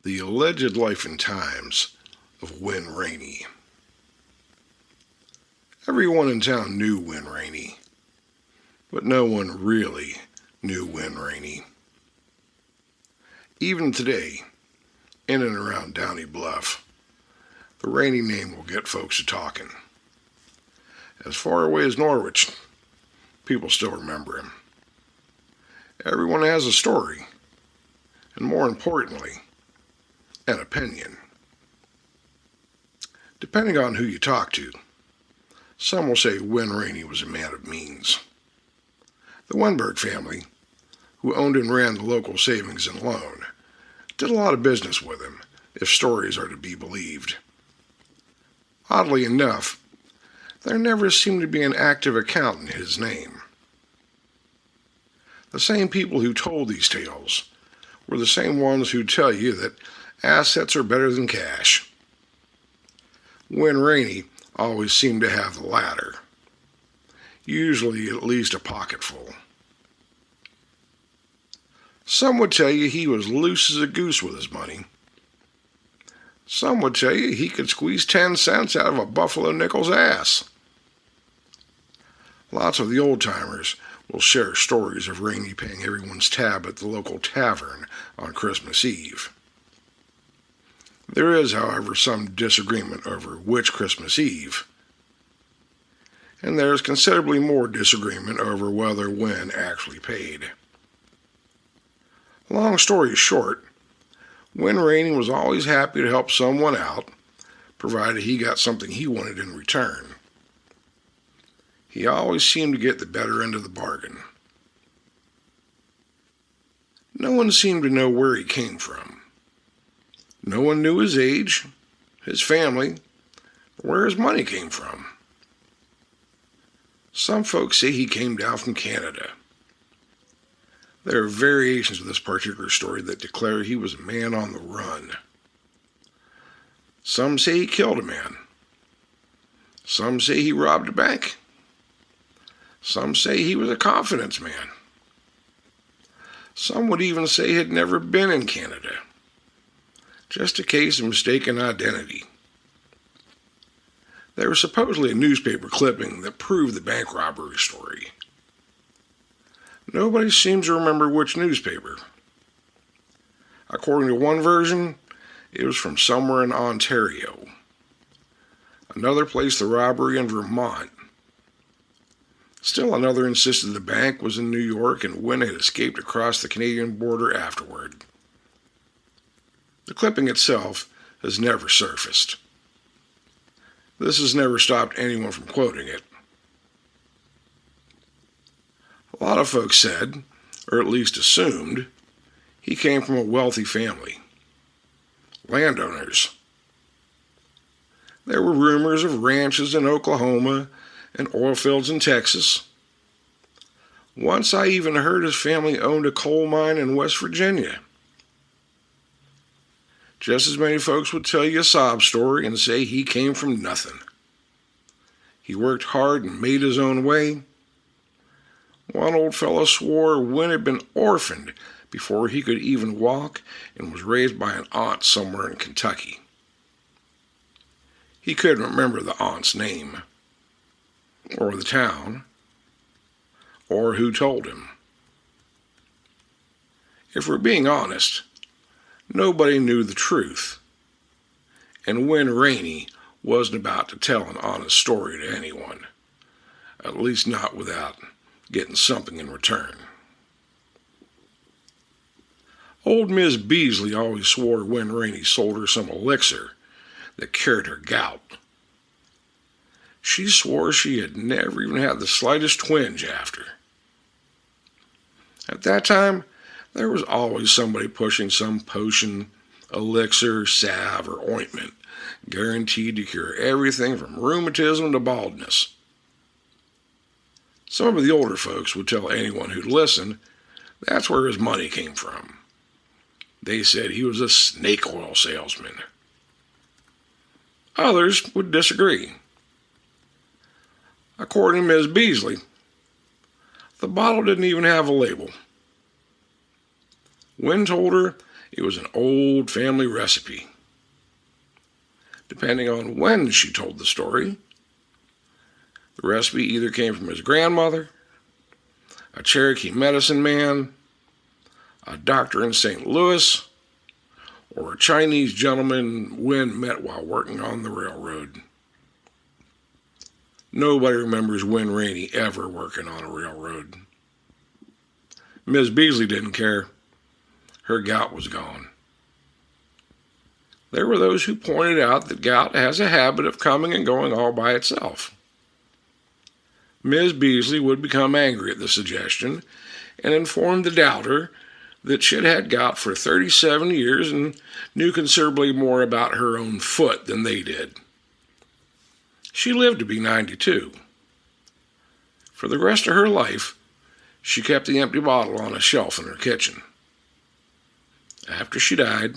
The alleged life and times of Wynn Rainey. Everyone in town knew Wynn Rainey, but no one really knew Wynn Rainey. Even today, in and around Downey Bluff, the Rainey name will get folks to talking. As far away as Norwich, people still remember him. Everyone has a story, and more importantly, an opinion. Depending on who you talk to, some will say Wynn Rainey was a man of means. The Wenberg family, who owned and ran the local savings and loan, did a lot of business with him, if stories are to be believed. Oddly enough, there never seemed to be an active account in his name. The same people who told these tales were the same ones who tell you that assets are better than cash. Wynn Rainey always seemed to have the latter, usually at least a pocketful. Some would tell you he was loose as a goose with his money. Some would tell you he could squeeze 10 cents out of a buffalo nickel's ass. Lots of the old-timers will share stories of Rainey paying everyone's tab at the local tavern on Christmas Eve. There is, however, some disagreement over which Christmas Eve, and there is considerably more disagreement over whether Wynn actually paid. Long story short, Wynn Rainey was always happy to help someone out, provided he got something he wanted in return. He always seemed to get the better end of the bargain. No one seemed to know where he came from. No one knew his age, his family, or where his money came from. Some folks say he came down from Canada. There are variations of this particular story that declare he was a man on the run. Some say he killed a man. Some say he robbed a bank. Some say he was a confidence man. Some would even say he had never been in Canada. Just a case of mistaken identity. There was supposedly a newspaper clipping that proved the bank robbery story. Nobody seems to remember which newspaper. According to one version, it was from somewhere in Ontario. Another placed the robbery in Vermont. Still another insisted the bank was in New York and Wynn had escaped across the Canadian border afterward. The clipping itself has never surfaced. This has never stopped anyone from quoting it. A lot of folks said, or at least assumed, he came from a wealthy family. Landowners. There were rumors of ranches in Oklahoma and oil fields in Texas. Once I even heard his family owned a coal mine in West Virginia. Just as many folks would tell you a sob story and say he came from nothing. He worked hard and made his own way. One old fellow swore Wynn had been orphaned before he could even walk and was raised by an aunt somewhere in Kentucky. He couldn't remember the aunt's name, or the town, or who told him. If we're being honest, nobody knew the truth, and Wynn Rainey wasn't about to tell an honest story to anyone, at least not without getting something in return. Old Miss Beasley always swore Wynn Rainey sold her some elixir that cured her gout. She swore she had never even had the slightest twinge after. At that time, there was always somebody pushing some potion, elixir, salve, or ointment, guaranteed to cure everything from rheumatism to baldness. Some of the older folks would tell anyone who'd listen that's where his money came from. They said he was a snake oil salesman. Others would disagree. According to Ms. Beasley, the bottle didn't even have a label. Wynn told her It was an old family recipe. Depending on when she told the story, the recipe either came from his grandmother, a Cherokee medicine man, a doctor in St. Louis, or a Chinese gentleman Wynn met while working on the railroad. Nobody remembers Wynn Rainey ever working on a railroad. Miss Beasley didn't care. Her gout was gone. There were those who pointed out that gout has a habit of coming and going all by itself. Miss Beasley would become angry at the suggestion and informed the doubter that she'd had gout for 37 years and knew considerably more about her own foot than they did. She lived to be 92. For the rest of her life, she kept the empty bottle on a shelf in her kitchen. After she died,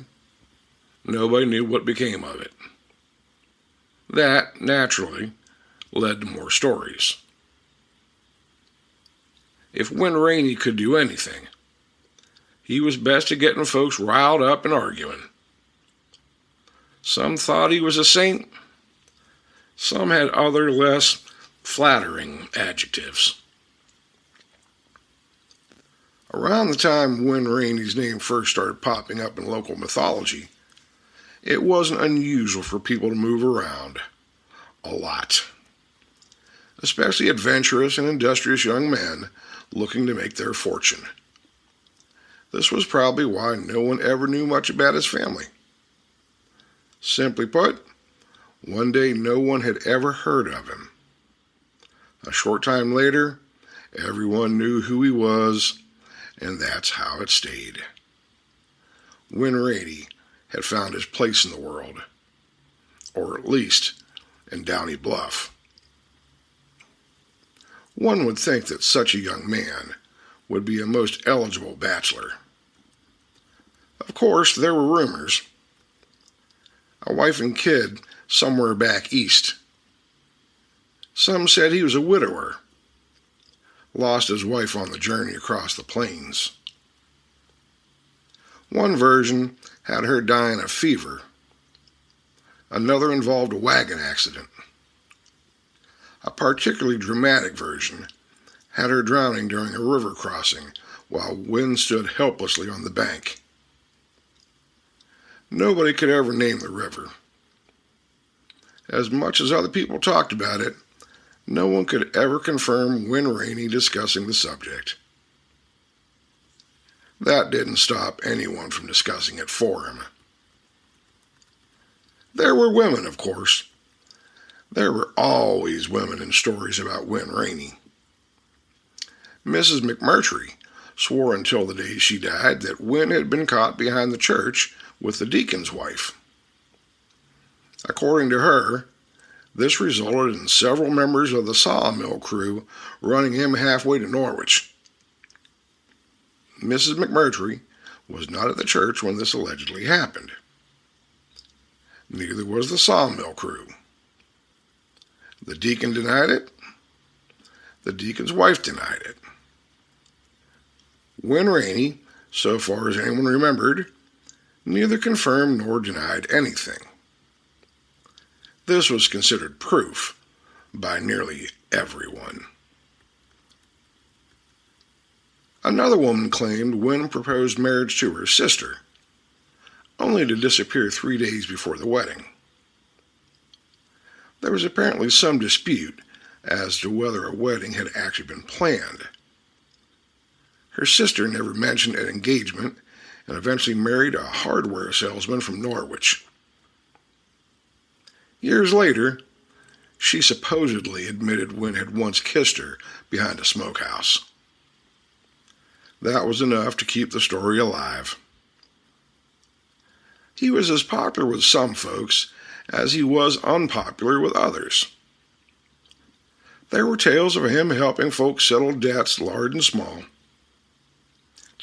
nobody knew what became of it. That, naturally, led to more stories. If Wynn Rainey could do anything, he was best at getting folks riled up and arguing. Some thought he was a saint. Some had other less flattering adjectives. Around the time Wynn Rainey's name first started popping up in local mythology, it wasn't unusual for people to move around a lot, especially adventurous and industrious young men looking to make their fortune. This was probably why no one ever knew much about his family. Simply put, one day no one had ever heard of him. A short time later, everyone knew who he was, and that's how it stayed. Wynn Rainey had found his place in the world, or at least in Downey Bluff. One would think that such a young man would be a most eligible bachelor. Of course, there were rumors. A wife and kid somewhere back east. Some said he was a widower, lost his wife on the journey across the plains. One version had her dying of fever. Another involved a wagon accident. A particularly dramatic version had her drowning during a river crossing while Wynn stood helplessly on the bank. Nobody could ever name the river. As much as other people talked about it, no one could ever confirm Wynn Rainey discussing the subject. That didn't stop anyone from discussing it for him. There were women, of course. There were always women in stories about Wynn Rainey. Mrs. McMurtry swore until the day she died that Wynn had been caught behind the church with the deacon's wife. According to her, this resulted in several members of the sawmill crew running him halfway to Norwich. Mrs. McMurtry was not at the church when this allegedly happened. Neither was the sawmill crew. The deacon denied it. The deacon's wife denied it. Wynn Rainey, so far as anyone remembered, neither confirmed nor denied anything. This was considered proof by nearly everyone. Another woman claimed Wynn proposed marriage to her sister, only to disappear 3 days before the wedding. There was apparently some dispute as to whether a wedding had actually been planned. Her sister never mentioned an engagement and eventually married a hardware salesman from Norwich. Years later, she supposedly admitted Wynn had once kissed her behind a smokehouse. That was enough to keep the story alive. He was as popular with some folks as he was unpopular with others. There were tales of him helping folks settle debts large and small.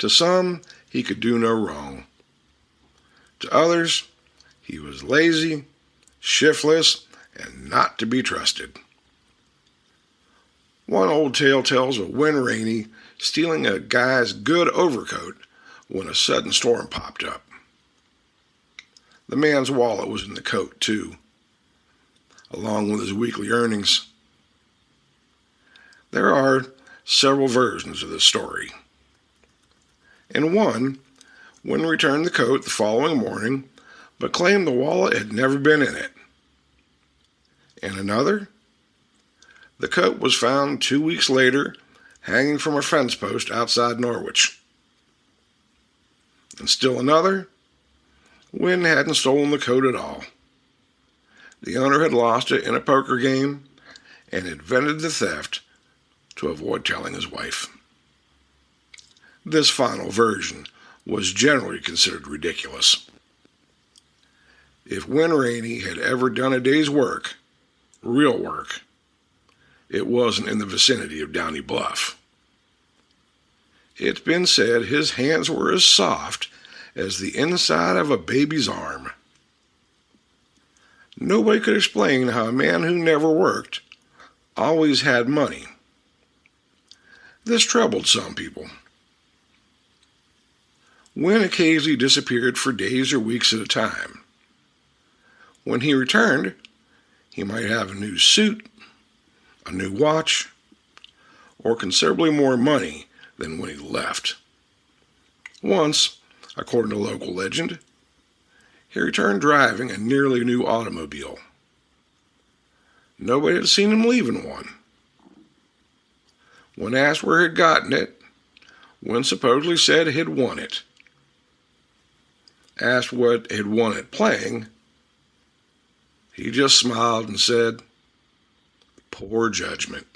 To some, he could do no wrong. To others, he was lazy, shiftless, and not to be trusted. One old tale tells of Wynn Rainey stealing a guy's good overcoat when a sudden storm popped up. The man's wallet was in the coat, too, along with his weekly earnings. There are several versions of this story. In one, Wynn returned the coat the following morning, but claimed the wallet had never been in it. In another, the coat was found 2 weeks later hanging from a fence post outside Norwich. And still another, Wynn hadn't stolen the coat at all. The owner had lost it in a poker game and invented the theft to avoid telling his wife. This final version was generally considered ridiculous. If Wynn Rainey had ever done a day's work, real work, it wasn't in the vicinity of Downey Bluff. It's been said his hands were as soft as the inside of a baby's arm. Nobody could explain how a man who never worked always had money. This troubled some people. Wynn occasionally disappeared for days or weeks at a time. When he returned, he might have a new suit, a new watch, or considerably more money than when he left. Once, according to local legend, he returned driving a nearly new automobile. Nobody had seen him leave in one. When asked where he'd gotten it, Wynn supposedly said he'd won it. Asked what he'd won it playing, he just smiled and said, "Poor judgment."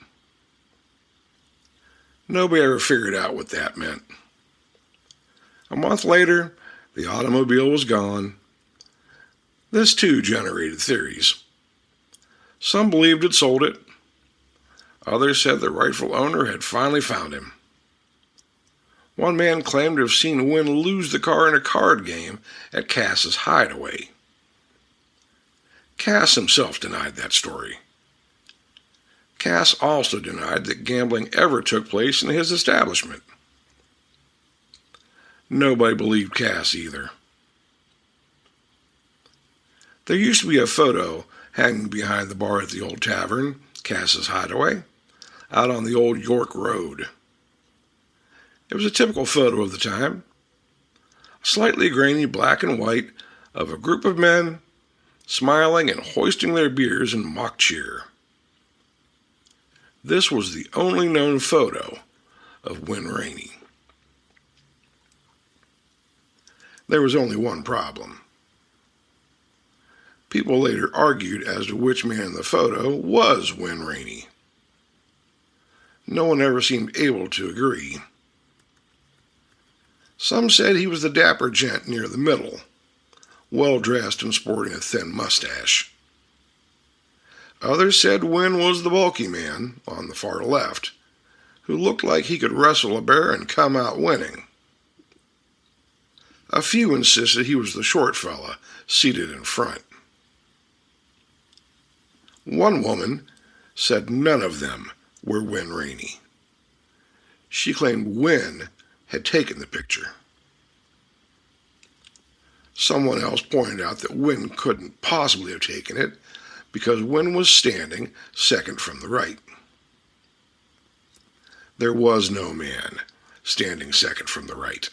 Nobody ever figured out what that meant. A month later, the automobile was gone. This too generated theories. Some believed he'd sold it. Others said the rightful owner had finally found him. One man claimed to have seen Wynn lose the car in a card game at Cass's hideaway. Cass himself denied that story. Cass also denied that gambling ever took place in his establishment. Nobody believed Cass either. There used to be a photo hanging behind the bar at the old tavern, Cass's Hideaway, out on the old York Road. It was a typical photo of the time, slightly grainy black and white of a group of men smiling and hoisting their beers in mock cheer. This was the only known photo of Wynn Rainey. There was only one problem. People later argued as to which man in the photo was Wynn Rainey. No one ever seemed able to agree. Some said he was the dapper gent near the middle, well-dressed and sporting a thin mustache. Others said Wynn was the bulky man on the far left, who looked like he could wrestle a bear and come out winning. A few insisted he was the short fella seated in front. One woman said none of them were Wynn Rainey. She claimed Wynn had taken the picture. Someone else pointed out that Wynn couldn't possibly have taken it because Wynn was standing second from the right. There was no man standing second from the right.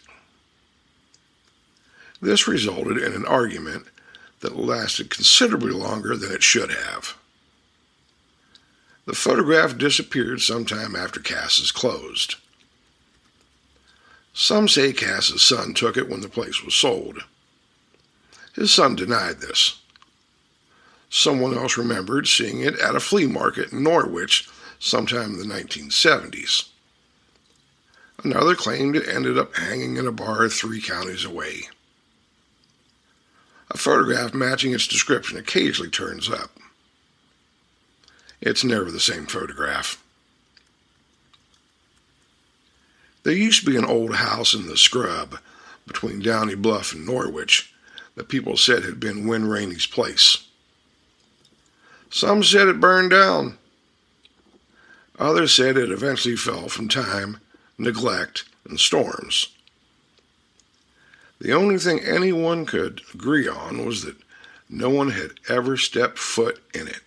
This resulted in an argument that lasted considerably longer than it should have. The photograph disappeared sometime after Cass's closed. Some say Cass's son took it when the place was sold. His son denied this. Someone else remembered seeing it at a flea market in Norwich sometime in the 1970s. Another claimed it ended up hanging in a bar 3 counties away. A photograph matching its description occasionally turns up. It's never the same photograph. There used to be an old house in the scrub between Downey Bluff and Norwich that people said had been Wynn Rainey's place. Some said it burned down. Others said it eventually fell from time, neglect, and storms. The only thing anyone could agree on was that no one had ever stepped foot in it.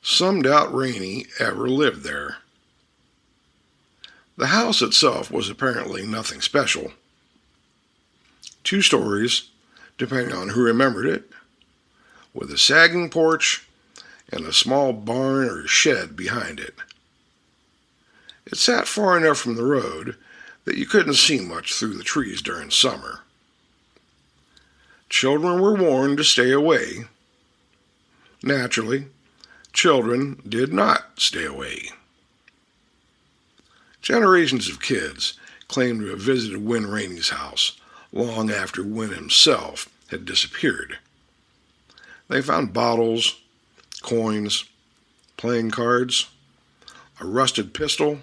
Some doubt Rainey ever lived there. The house itself was apparently nothing special. 2 stories, depending on who remembered it, with a sagging porch and a small barn or shed behind it. It sat far enough from the road that you couldn't see much through the trees during summer. Children were warned to stay away. Naturally, children did not stay away. Generations of kids claimed to have visited Wynn Rainey's house long after Wynn himself had disappeared. They found bottles, coins, playing cards, a rusted pistol,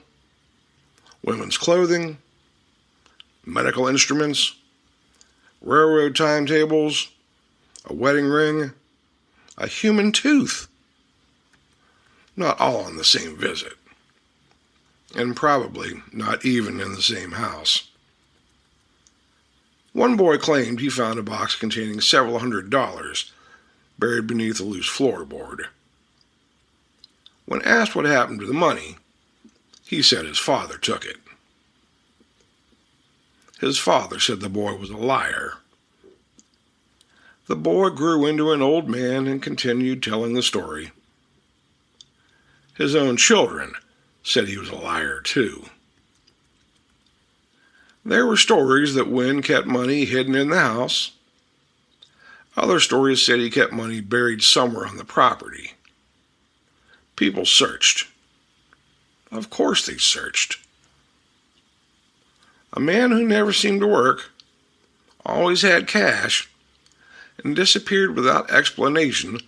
women's clothing, medical instruments, railroad timetables, a wedding ring, a human tooth. Not all on the same visit, and probably not even in the same house. One boy claimed he found a box containing several $100s buried beneath a loose floorboard. When asked what happened to the money, he said his father took it. His father said the boy was a liar. The boy grew into an old man and continued telling the story. His own children said he was a liar too. There were stories that Wynn kept money hidden in the house. Other stories said he kept money buried somewhere on the property. People searched. Of course they searched. A man who never seemed to work, always had cash, and disappeared without explanation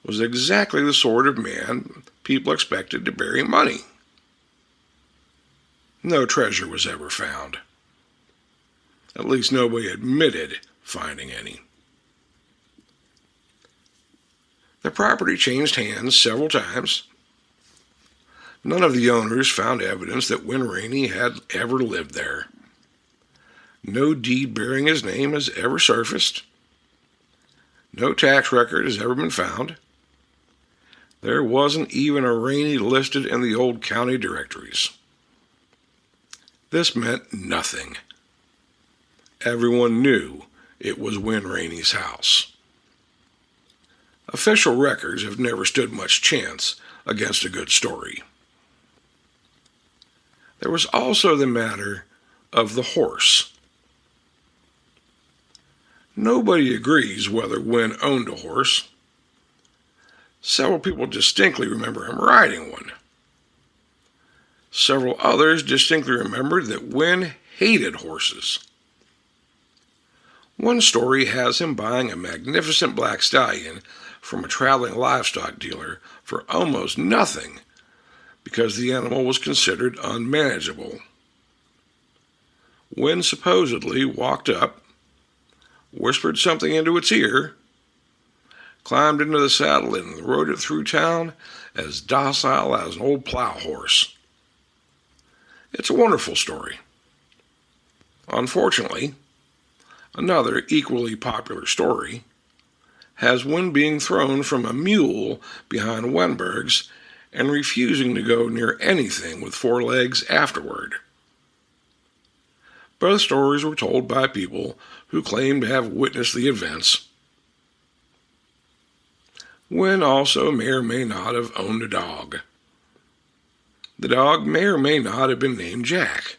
was exactly the sort of man people expected to bury money. No treasure was ever found. At least nobody admitted finding any. The property changed hands several times. None of the owners found evidence that Wynn Rainey had ever lived there. No deed bearing his name has ever surfaced. No tax record has ever been found. There wasn't even a Rainey listed in the old county directories. This meant nothing. Everyone knew it was Wynn Rainey's house. Official records have never stood much chance against a good story. There was also the matter of the horse. Nobody agrees whether Wynn owned a horse. Several people distinctly remember him riding one. Several others distinctly remembered that Wynn hated horses. One story has him buying a magnificent black stallion from a traveling livestock dealer for almost nothing because the animal was considered unmanageable. Wynn supposedly walked up, whispered something into its ear, climbed into the saddle and rode it through town as docile as an old plow horse. It's a wonderful story. Unfortunately, another equally popular story has Wynn being thrown from a mule behind Wenberg's and refusing to go near anything with 4 legs afterward. Both stories were told by people who claimed to have witnessed the events. Wynn also may or may not have owned a dog. The dog may or may not have been named Jack.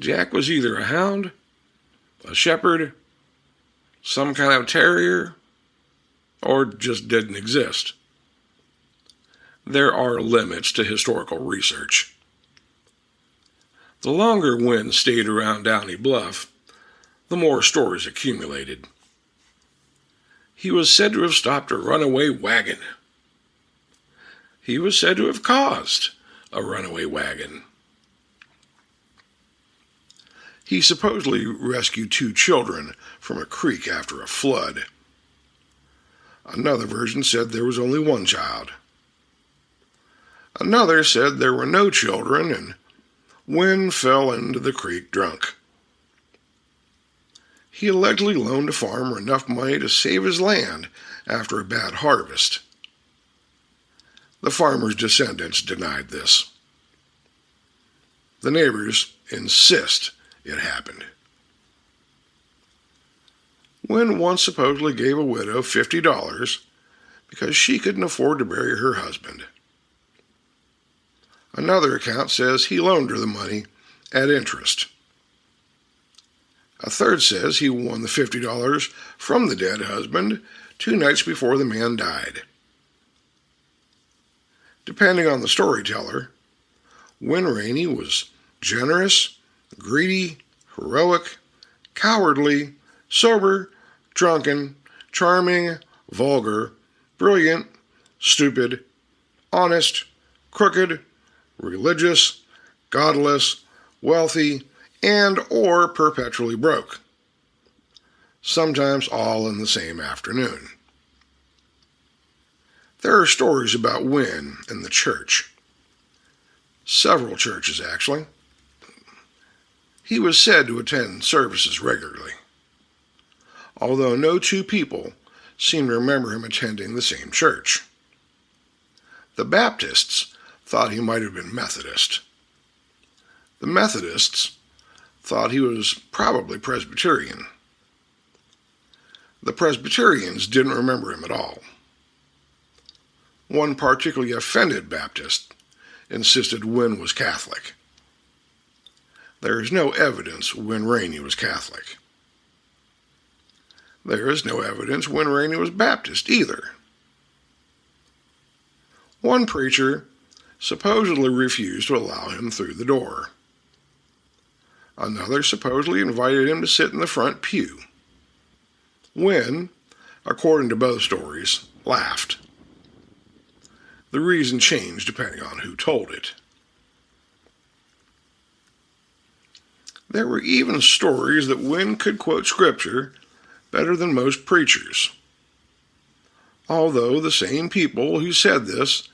Jack was either a hound, a shepherd, some kind of terrier, or just didn't exist. There are limits to historical research. The longer Wynn stayed around Downey Bluff, the more stories accumulated. He was said to have stopped a runaway wagon. He was said to have caused a runaway wagon. He supposedly rescued 2 children from a creek after a flood. Another version said there was only 1 child. Another said there were no children and Wynn fell into the creek drunk. he allegedly loaned a farmer enough money to save his land after a bad harvest. The farmer's descendants denied this. The neighbors insist it happened. Wynn once supposedly gave a widow $50 because she couldn't afford to bury her husband. Another account says he loaned her the money at interest. A third says he won the $50 from the dead husband 2 nights before the man died. Depending on the storyteller, Wynn Rainey was generous, greedy, heroic, cowardly, sober, drunken, charming, vulgar, brilliant, stupid, honest, crooked, religious, godless, wealthy, and or perpetually broke, sometimes all in the same afternoon. There are stories about Wynn in the church. Several churches, actually. He was said to attend services regularly, although no two people seem to remember him attending the same church. The Baptists thought he might have been Methodist. The Methodists thought he was probably Presbyterian. The Presbyterians didn't remember him at all. One particularly offended Baptist insisted Wynn was Catholic. There is no evidence Wynn Rainey was Catholic. There is no evidence Wynn Rainey was Baptist either. One preacher supposedly refused to allow him through the door. Another supposedly invited him to sit in the front pew. Wynn, according to both stories, laughed. The reason changed depending on who told it. There were even stories that Wynn could quote scripture better than most preachers, although the same people who said this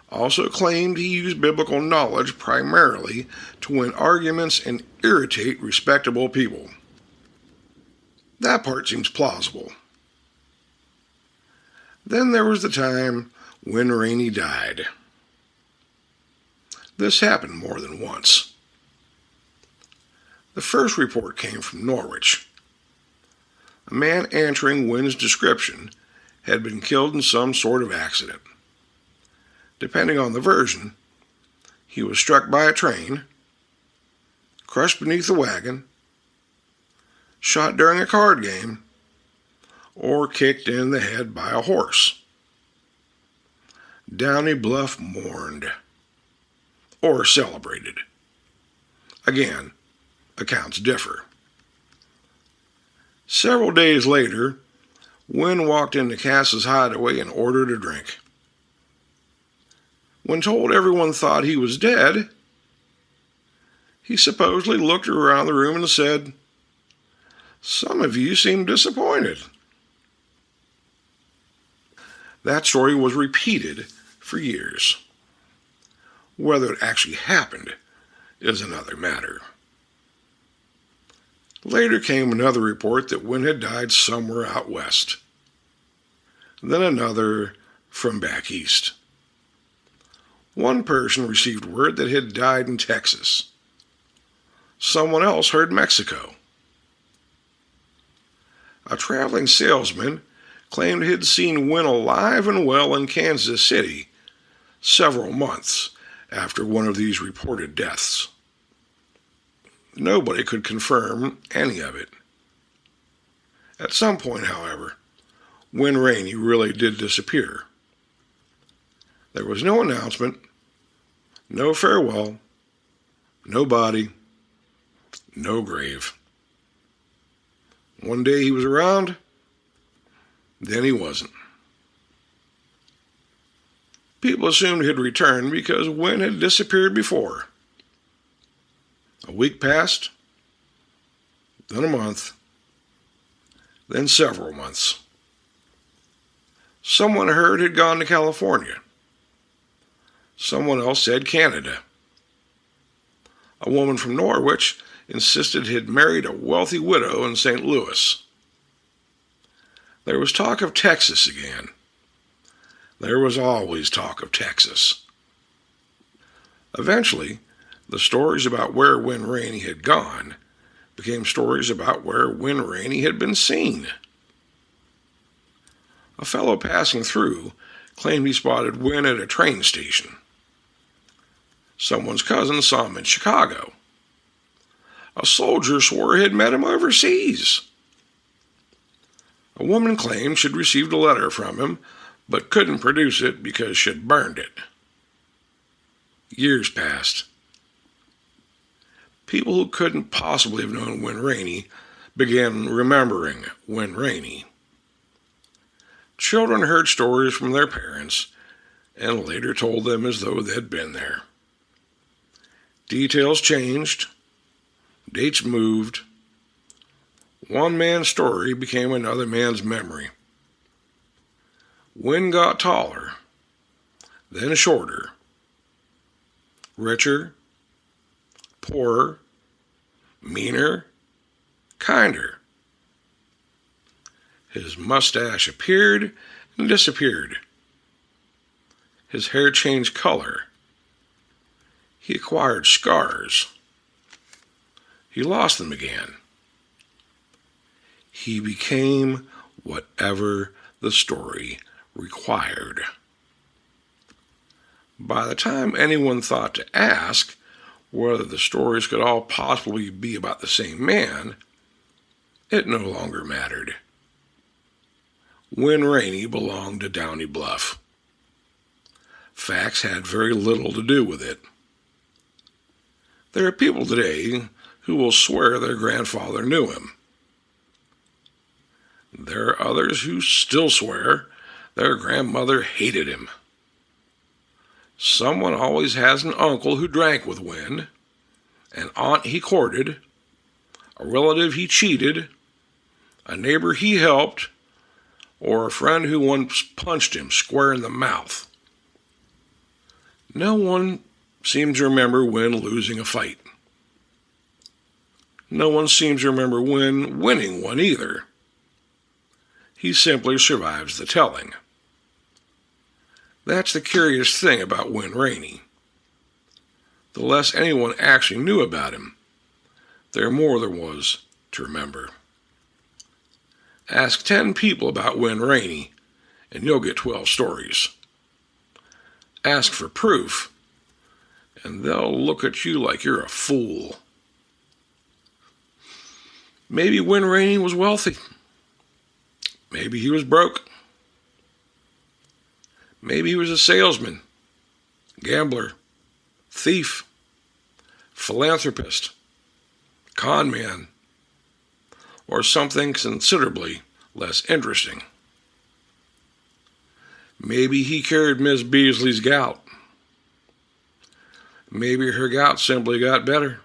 also claimed he used biblical knowledge primarily to win arguments and irritate respectable people. That part seems plausible. Then there was the time when Rainey died. This happened more than once. The first report came from Norwich. A man answering Wynn's description had been killed in some sort of accident. Depending on the version, he was struck by a train, crushed beneath a wagon, shot during a card game, or kicked in the head by a horse. Downey Bluff mourned, or celebrated. Again, accounts differ. Several days later, Wynn walked into Cass's hideaway and ordered a drink. When told everyone thought he was dead, he supposedly looked around the room and said, "Some of you seem disappointed." That story was repeated for years. Whether it actually happened is another matter. Later came another report that Wynn had died somewhere out west. Then another from back east. One person received word that he had died in Texas. Someone else heard Mexico. A traveling salesman claimed he had seen Wynn alive and well in Kansas City several months after one of these reported deaths. Nobody could confirm any of it. At some point, however, Wynn Rainey really did disappear. There was no announcement, no farewell, no body, no grave. One day he was around, then he wasn't. People assumed he had returned because Wynn had disappeared before. A week passed, then a month, then several months. Someone heard he'd gone to California. Someone else said Canada. A woman from Norwich insisted he'd married a wealthy widow in St. Louis. There was talk of Texas again. There was always talk of Texas. Eventually, the stories about where Wynn Rainey had gone became stories about where Wynn Rainey had been seen. A fellow passing through claimed he spotted Wynn at a train station. Someone's cousin saw him in Chicago. A soldier swore he had met him overseas. A woman claimed she'd received a letter from him, but couldn't produce it because she'd burned it. Years passed. People who couldn't possibly have known Wynn Rainey began remembering Wynn Rainey. Children heard stories from their parents and later told them as though they'd been there. Details changed. Dates moved. One man's story became another man's memory. Wynn got taller, then shorter, richer, poorer, meaner, kinder. His mustache appeared and disappeared. His hair changed color. He acquired scars. He lost them again. He became whatever the story required. By the time anyone thought to ask whether the stories could all possibly be about the same man, it no longer mattered. Wynn Rainey belonged to Downey Bluff. Facts had very little to do with it. There are people today who will swear their grandfather knew him. There are others who still swear their grandmother hated him. Someone always has an uncle who drank with Wynn, an aunt he courted, a relative he cheated, a neighbor he helped, or a friend who once punched him square in the mouth. No one seems to remember Wynn losing a fight. No one seems to remember Wynn winning one either. He simply survives the telling. That's the curious thing about Wynn Rainey. The less anyone actually knew about him, the more there was to remember. Ask 10 people about Wynn Rainey, and you'll get 12 stories. Ask for proof, and they'll look at you like you're a fool. Maybe Wynn Rainey was wealthy. Maybe he was broke. Maybe he was a salesman, gambler, thief, philanthropist, con man, or something considerably less interesting. Maybe he cured Miss Beasley's gout. Maybe her gout simply got better.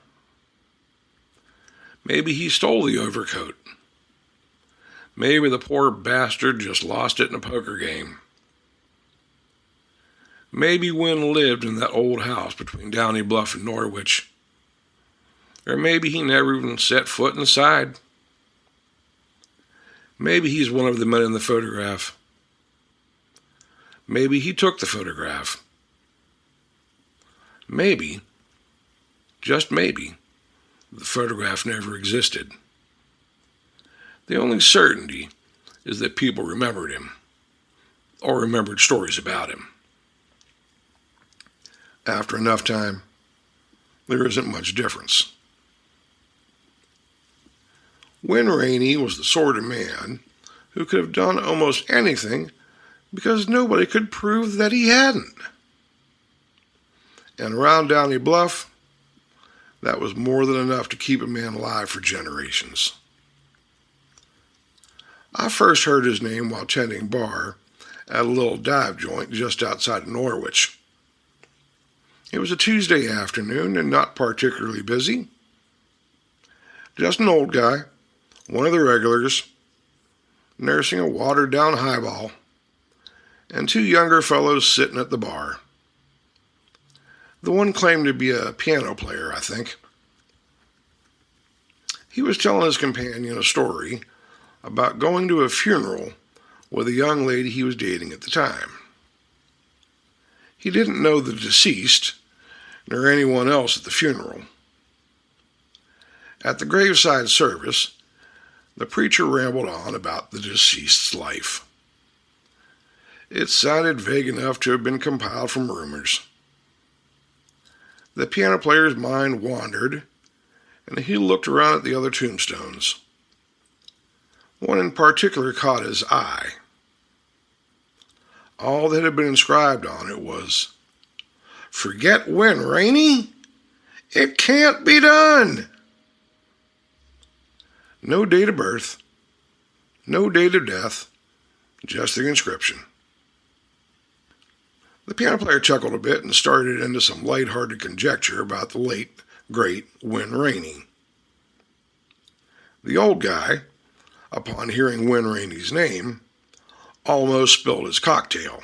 Maybe he stole the overcoat. Maybe the poor bastard just lost it in a poker game. Maybe Wynn lived in that old house between Downey Bluff and Norwich. Or maybe he never even set foot inside. Maybe he's one of the men in the photograph. Maybe he took the photograph. Maybe, just maybe, the photograph never existed. The only certainty is that people remembered him, or remembered stories about him. After enough time, there isn't much difference. Wynn Rainey was the sort of man who could have done almost anything because nobody could prove that he hadn't. And around Downey Bluff, that was more than enough to keep a man alive for generations. I first heard his name while tending bar at a little dive joint just outside of Norwich. It was a Tuesday afternoon and not particularly busy. Just an old guy, one of the regulars, nursing a watered-down highball, and 2 younger fellows sitting at the bar. The one claimed to be a piano player, I think. He was telling his companion a story about going to a funeral with a young lady he was dating at the time. He didn't know the deceased, nor anyone else at the funeral. At the graveside service, the preacher rambled on about the deceased's life. It sounded vague enough to have been compiled from rumors. The piano player's mind wandered, and he looked around at the other tombstones. One in particular caught his eye. All that had been inscribed on it was, "Forget Wynn, Rainey? It can't be done!" No date of birth, no date of death, just the inscription. The piano player chuckled a bit and started into some light-hearted conjecture about the late, great Wynn Rainey. The old guy, upon hearing Wynn Rainey's name, almost spilled his cocktail.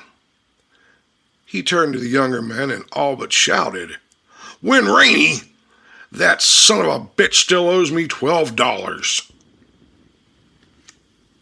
He turned to the younger men and all but shouted, "Wynn Rainey? That son of a bitch still owes me $12.